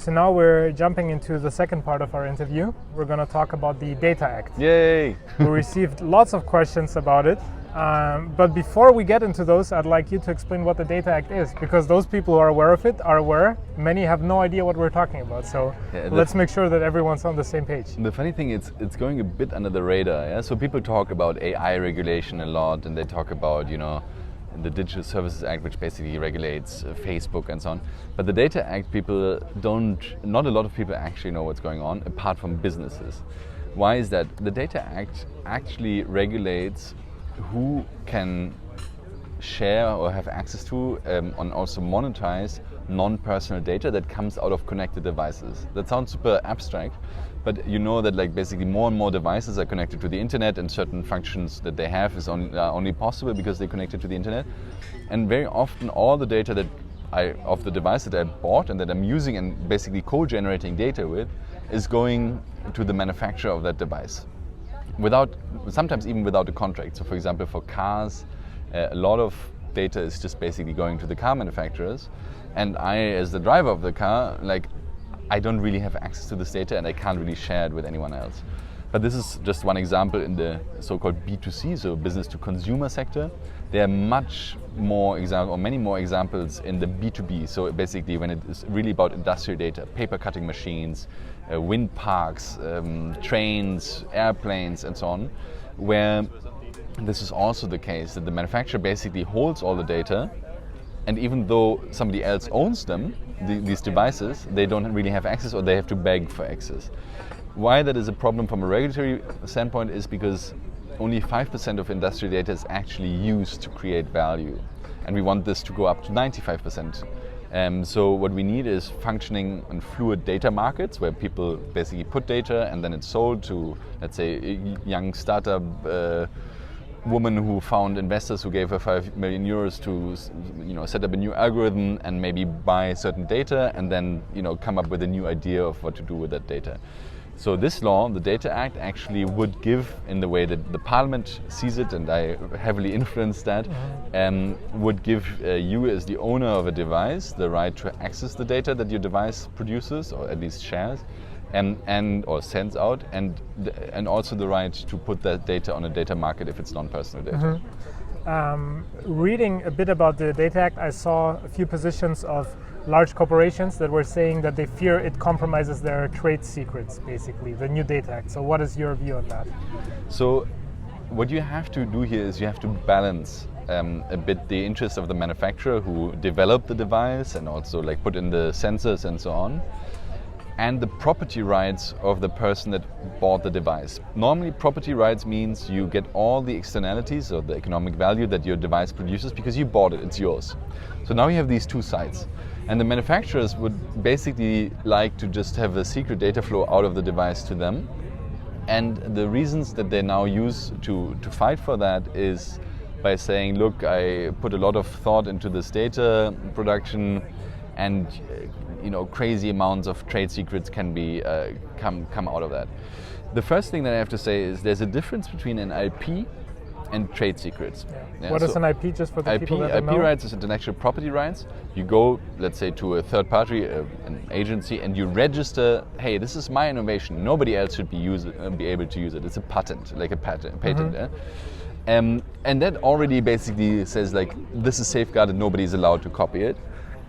So now we're jumping into the second part of our interview. We're going to talk about the Data Act. Yay! We received lots of questions about it. But before we get into those, I'd like you to explain what the Data Act is, because those people who are aware of it are aware. Many have no idea what we're talking about. So let's make sure that everyone's on the same page. The funny thing is, it's going a bit under the radar. Yeah? So people talk about AI regulation a lot, and they talk about, the Digital Services Act, which basically regulates Facebook and so on. But the Data Act, not a lot of people actually know what's going on, apart from businesses. Why is that? The Data Act actually regulates who can share or have access to and also monetize non-personal data that comes out of connected devices. That sounds super abstract, but you know that basically more and more devices are connected to the internet, and certain functions that they have is only possible because they're connected to the internet. And very often all the data of the device that I bought and that I'm using and basically co-generating data with is going to the manufacturer of that device. Sometimes even without a contract. So for example, for cars, a lot of data is just basically going to the car manufacturers, and I, as the driver of the car, I don't really have access to this data, and I can't really share it with anyone else. But this is just one example in the so-called B2C, so business to consumer sector. There are many more examples in the B2B. So basically when it is really about industrial data, paper cutting machines, wind parks, trains, airplanes and so on, where this is also the case that the manufacturer basically holds all the data, and even though somebody else owns them, these devices, they don't really have access, or they have to beg for access. Why that is a problem from a regulatory standpoint is because only 5% of industrial data is actually used to create value, and we want this to go up to 95%. So what we need is functioning and fluid data markets where people basically put data and then it's sold to, let's say, a young startup woman who found investors who gave her 5 million euros to set up a new algorithm and maybe buy certain data and then come up with a new idea of what to do with that data. So this law, the Data Act, actually would give, in the way that the Parliament sees it, and I heavily influenced that, would give you as the owner of a device the right to access the data that your device produces, or at least shares, or sends out, and also the right to put that data on a data market if it's non-personal data. Reading a bit about the Data Act, I saw a few positions of large corporations that were saying that they fear it compromises their trade secrets, basically, the new Data Act. So what is your view on that? So what you have to do here is you have to balance a bit the interest of the manufacturer who developed the device and also put in the sensors and so on, and the property rights of the person that bought the device. Normally property rights means you get all the externalities or the economic value that your device produces because you bought it, it's yours. So now you have these two sides. And the manufacturers would basically like to just have a secret data flow out of the device to them. And the reasons that they now use to fight for that is by saying, look, I put a lot of thought into this data production, and crazy amounts of trade secrets can be come out of that. The first thing that I have to say is there's a difference between an IP and trade secrets. Yeah, what is an IP, just for the people that don't know? IP rights is intellectual property rights. You go, let's say, to a third party, an agency, and you register, hey, this is my innovation. Nobody else should be able to use it. It's a patent, like a patent. And that already basically says, this is safeguarded, nobody is allowed to copy it.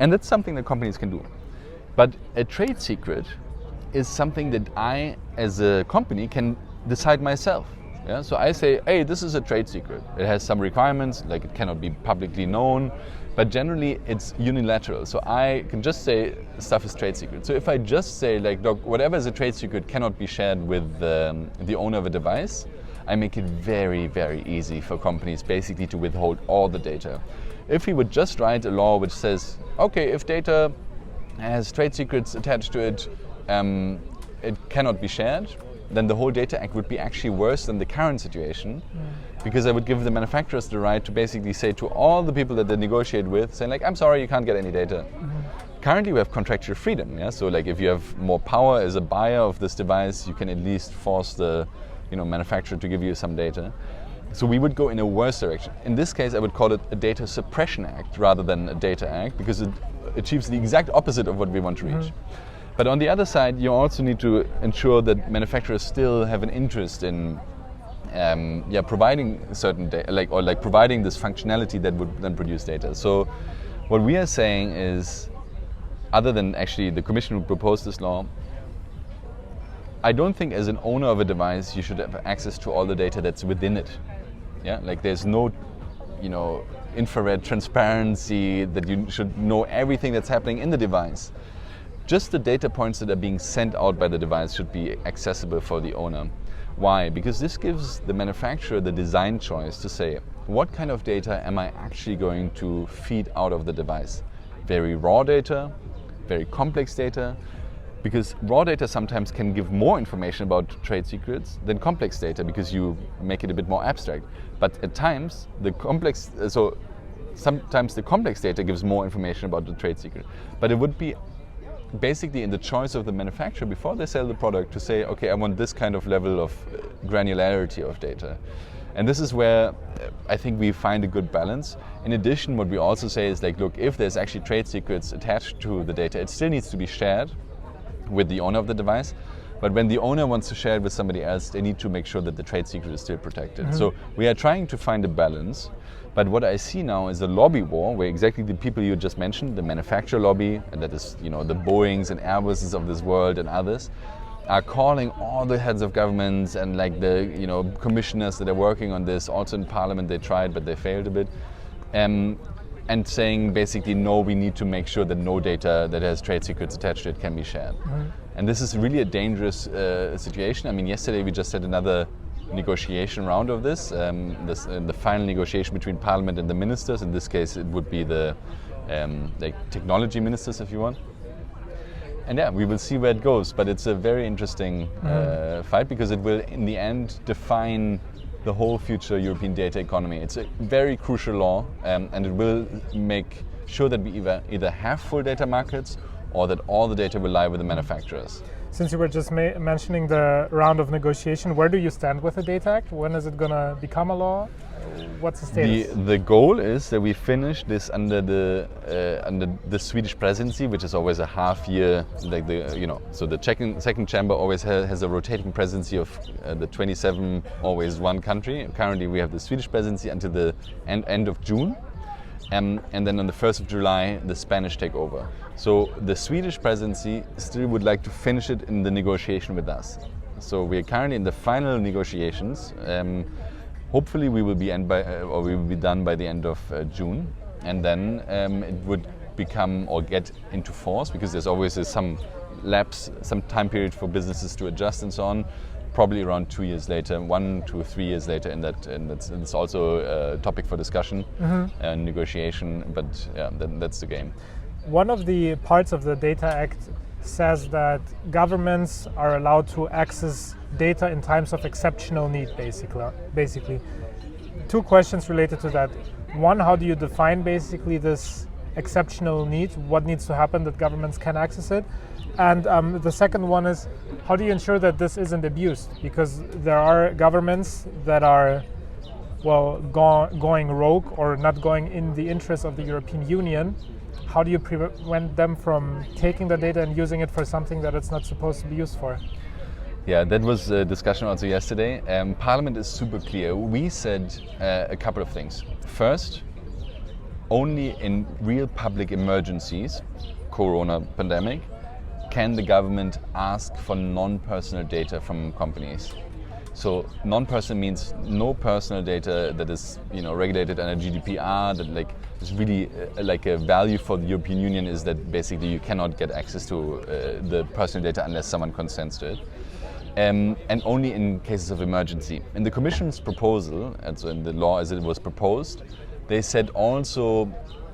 And that's something that companies can do. But a trade secret is something that I, as a company, can decide myself. Yeah? So I say, hey, this is a trade secret. It has some requirements, it cannot be publicly known, but generally it's unilateral. So I can just say stuff is trade secret. So if I just say, look, whatever is a trade secret cannot be shared with the owner of a device, I make it very, very easy for companies basically to withhold all the data. If we would just write a law which says, okay, if data has trade secrets attached to it, it cannot be shared, then the whole Data Act would be actually worse than the current situation, because I would give the manufacturers the right to basically say to all the people that they negotiate with, saying I'm sorry, you can't get any data. Currently we have contractual freedom, yeah? So if you have more power as a buyer of this device, you can at least force the manufacturer to give you some data. So we would go in a worse direction. In this case, I would call it a data suppression act rather than a data act, because it achieves the exact opposite of what we want to reach. But on the other side, you also need to ensure that manufacturers still have an interest in providing certain data, providing this functionality that would then produce data. So what we are saying is, other than actually the Commission who proposed this law, I don't think as an owner of a device you should have access to all the data that's within it. Yeah, like there's no, infrared transparency that you should know everything that's happening in the device. Just the data points that are being sent out by the device should be accessible for the owner. Why? Because this gives the manufacturer the design choice to say, what kind of data am I actually going to feed out of the device? Very raw data, very complex data, because raw data sometimes can give more information about trade secrets than complex data because you make it a bit more abstract. But at times, sometimes the complex data gives more information about the trade secret. But it would be basically in the choice of the manufacturer before they sell the product to say, okay, I want this kind of level of granularity of data. And this is where I think we find a good balance. In addition, what we also say is like, look, if there's actually trade secrets attached to the data, it still needs to be shared with the owner of the device. But when the owner wants to share it with somebody else, they need to make sure that the trade secret is still protected. Mm-hmm. So we are trying to find a balance. But what I see now is a lobby war where exactly the people you just mentioned, the manufacturer lobby, and that is, the Boeings and Airbuses of this world and others, are calling all the heads of governments and like the commissioners that are working on this. Also in Parliament they tried, but they failed a bit. And saying basically, no, we need to make sure that no data that has trade secrets attached to it can be shared. Mm-hmm. And this is really a dangerous situation. I mean, yesterday we just had another negotiation round of this, the final negotiation between Parliament and the ministers. In this case, it would be the technology ministers, if you want. And yeah, we will see where it goes. But it's a very interesting fight because it will, in the end, define the whole future European data economy. It's a very crucial law, and it will make sure that we either have full data markets or that all the data will lie with the manufacturers. Since you were just mentioning the round of negotiation, where do you stand with the Data Act? When is it going to become a law? What's the status? The goal is that we finish this under the Swedish presidency, which is always a half year. So the second chamber always has a rotating presidency of the 27, always one country. Currently, we have the Swedish presidency until the end of June. And then on the 1st of July, the Spanish take over. So the Swedish presidency still would like to finish it in the negotiation with us. So we are currently in the final negotiations. Hopefully we will be done by the end of June. And then it would become or get into force, because there's always some lapse, some time period for businesses to adjust and so on. Probably around 2 years later, 1 to 3 years later, and it's also a topic for discussion and negotiation. But yeah, that's the game. One of the parts of the Data Act says that governments are allowed to access data in times of exceptional need, basically. Two questions related to that. One, how do you define basically this exceptional need? What needs to happen that governments can access it? And the second one is, how do you ensure that this isn't abused? Because there are governments that are, going rogue or not going in the interest of the European Union. How do you prevent them from taking the data and using it for something that it's not supposed to be used for? Yeah, that was a discussion also yesterday. Parliament is super clear. We said a couple of things. First, only in real public emergencies, corona pandemic, can the government ask for non-personal data from companies. So non-personal means no personal data that is regulated under GDPR, that is really like a value for the European Union, is that basically you cannot get access to the personal data unless someone consents to it. And only in cases of emergency. In the Commission's proposal, and so in the law as it was proposed, they said also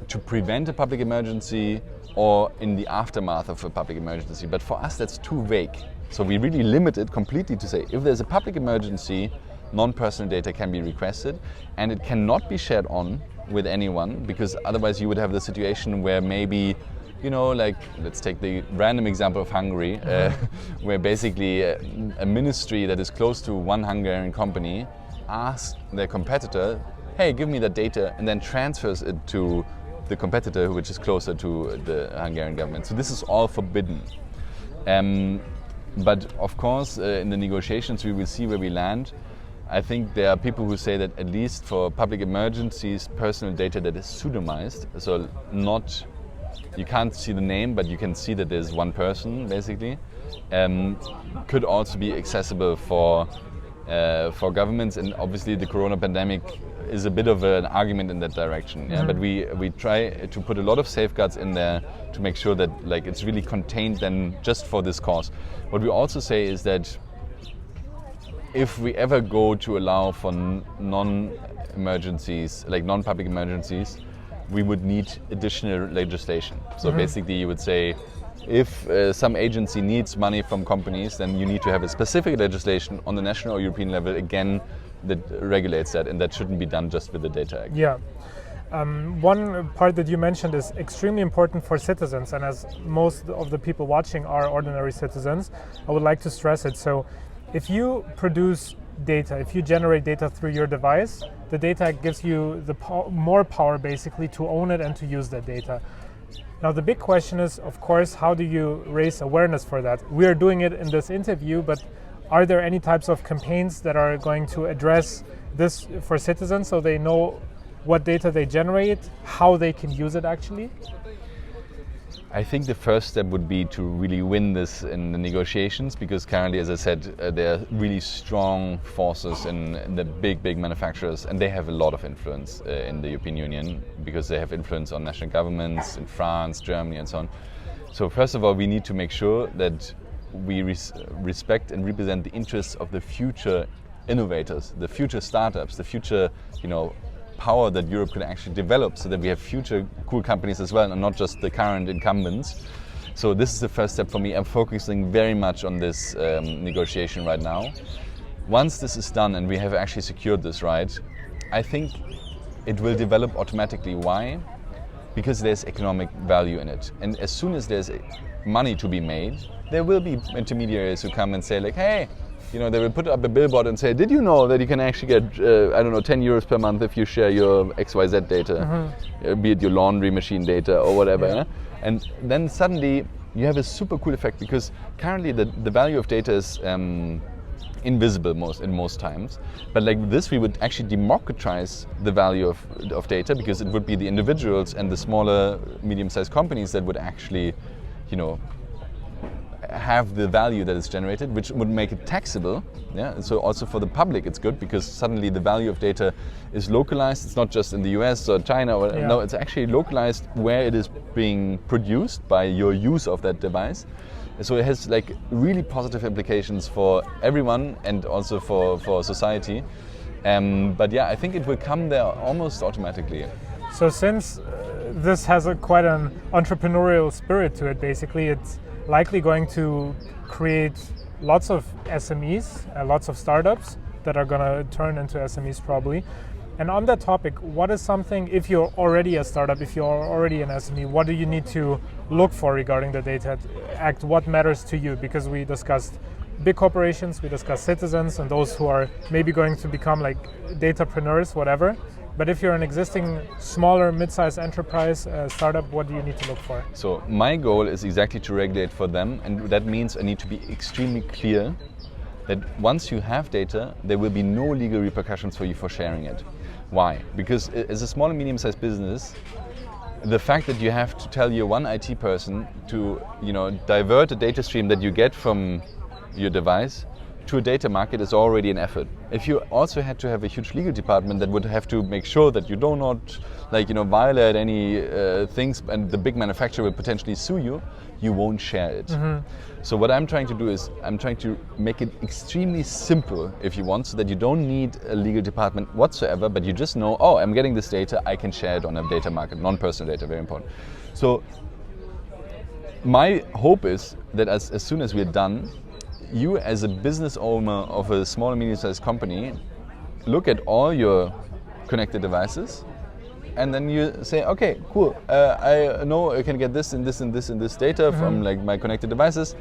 to prevent a public emergency or in the aftermath of a public emergency. But for us, that's too vague. So we really limit it completely to say, if there's a public emergency, non-personal data can be requested, and it cannot be shared on with anyone, because otherwise you would have the situation where maybe, let's take the random example of Hungary, where basically a ministry that is close to one Hungarian company asks their competitor, hey, give me the data, and then transfers it to the competitor, which is closer to the Hungarian government. So this is all forbidden. But of course, in the negotiations, we will see where we land. I think there are people who say that at least for public emergencies, personal data that is pseudonymized, so not, you can't see the name, but you can see that there's one person basically, could also be accessible for governments. And obviously the corona pandemic is a bit of an argument in that direction. Yeah? But we try to put a lot of safeguards in there to make sure that like it's really contained then just for this cause. What we also say is that if we ever go to allow for non-emergencies, like non-public emergencies, we would need additional legislation. So basically you would say, if some agency needs money from companies, then you need to have a specific legislation on the national or European level, again, that regulates that, and that shouldn't be done just with the Data Act. Yeah. One part that you mentioned is extremely important for citizens, and as most of the people watching are ordinary citizens, I would like to stress it. So if you produce data, if you generate data through your device, the Data Act gives you the more power basically to own it and to use that data. Now the big question is, of course, how do you raise awareness for that? We are doing it in this interview, but are there any types of campaigns that are going to address this for citizens so they know what data they generate, how they can use it actually? I think the first step would be to really win this in the negotiations, because currently, as I said, there are really strong forces in the big manufacturers, and they have a lot of influence in the European Union, because they have influence on national governments in France, Germany and so on. So first of all, we need to make sure that we respect and represent the interests of the future innovators, the future startups, the future, power that Europe could actually develop, so that we have future cool companies as well, and not just the current incumbents. So this is the first step for me. I'm focusing very much on this negotiation right now. Once this is done and we have actually secured this right, I think it will develop automatically. Why? Because there's economic value in it. And as soon as there's money to be made, there will be intermediaries who come and say like, hey, they will put up a billboard and say, did you know that you can actually get, 10 euros per month if you share your XYZ data, be it your laundry machine data or whatever. Yeah. And then suddenly you have a super cool effect, because currently the value of data is invisible in most times. But like this, we would actually democratize the value of data, because it would be the individuals and the smaller, medium-sized companies that would actually, have the value that is generated, which would make it taxable. Yeah. So also for the public, it's good, because suddenly the value of data is localized. It's not just in the US or China. No, it's actually localized where it is being produced by your use of that device. So it has like really positive implications for everyone and also for society. But yeah, I think it will come there almost automatically. So since this has quite an entrepreneurial spirit to it, basically, it's likely going to create lots of SMEs, lots of startups that are going to turn into SMEs probably. And on that topic, what is something, if you're already a startup, if you're already an SME, what do you need to look for regarding the Data Act? What matters to you? Because we discussed big corporations, we discussed citizens and those who are maybe going to become like datapreneurs, whatever. But if you're an existing smaller mid-sized enterprise startup, what do you need to look for? So my goal is exactly to regulate for them, and that means I need to be extremely clear that once you have data, there will be no legal repercussions for you for sharing it. Why? Because as a small and medium-sized business, the fact that you have to tell your one IT person to divert a data stream that you get from your device to a data market is already an effort. If you also had to have a huge legal department that would have to make sure that you do not violate any things, and the big manufacturer will potentially sue you, you won't share it. So what I'm trying to do is I'm trying to make it extremely simple, if you want, so that you don't need a legal department whatsoever, but you just know, oh, I'm getting this data, I can share it on a data market, non-personal data, very important. So my hope is that as soon as we're done, you as a business owner of a small and medium-sized company look at all your connected devices, and then you say, okay, cool, I know I can get this and this and this and this data from like my connected devices.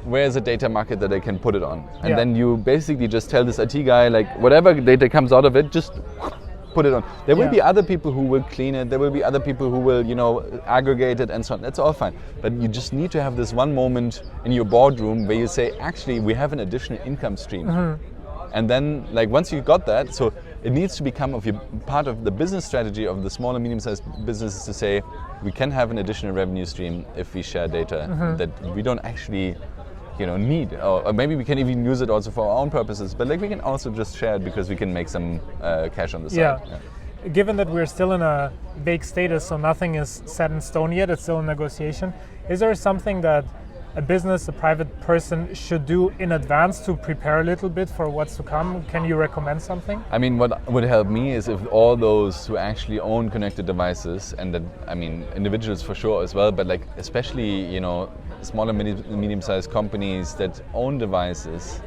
Where's a data market that I can put it on? And then you basically just tell this IT guy, like whatever data comes out of it, just put it on. There will Yeah. be other people who will clean it. There will be other people who will, you know, aggregate it and so on. That's all fine. But you just need to have this one moment in your boardroom where you say, actually, we have an additional income stream. And then, like, once you got that, so it needs to become part of the business strategy of the small and medium-sized businesses to say, we can have an additional revenue stream if we share data that we don't actually, you know, need, or maybe we can even use it also for our own purposes. But like, we can also just share it because we can make some cash on the side. Yeah. Given that we're still in a vague status, so nothing is set in stone yet, it's still in negotiation, is there something that a business, a private person should do in advance to prepare a little bit for what's to come? Can you recommend something? I mean, what would help me is if all those who actually own connected devices, and that, I mean, individuals for sure as well, but like especially, you know, small and medium-sized companies that own devices,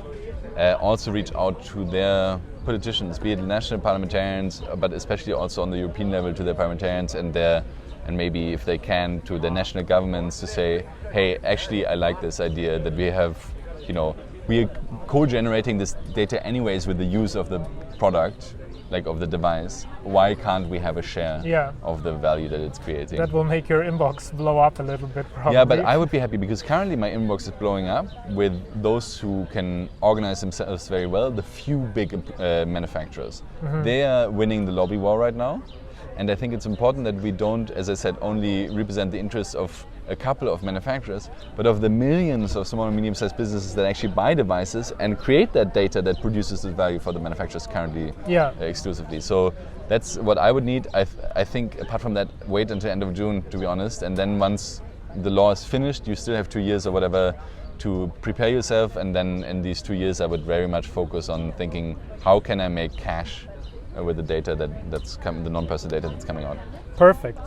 also reach out to their politicians, be it national parliamentarians, but especially also on the European level to their parliamentarians and maybe if they can to the national governments to say, hey, actually I like this idea that we have, you know, we are co-generating this data anyways with the use of the product, like of the device. Why can't we have a share of the value that it's creating? That will make your inbox blow up a little bit probably. Yeah, but I would be happy because currently my inbox is blowing up with those who can organize themselves very well, the few big manufacturers. They are winning the lobby war right now. And I think it's important that we don't, as I said, only represent the interests of a couple of manufacturers, but of the millions of small and medium-sized businesses that actually buy devices and create that data that produces the value for the manufacturers currently exclusively. So that's what I would need. I think apart from that, wait until end of June, to be honest, and then once the law is finished, you still have 2 years or whatever to prepare yourself, and then in these 2 years I would very much focus on thinking, how can I make cash with the data that's the non-personal data that's coming out. Perfect.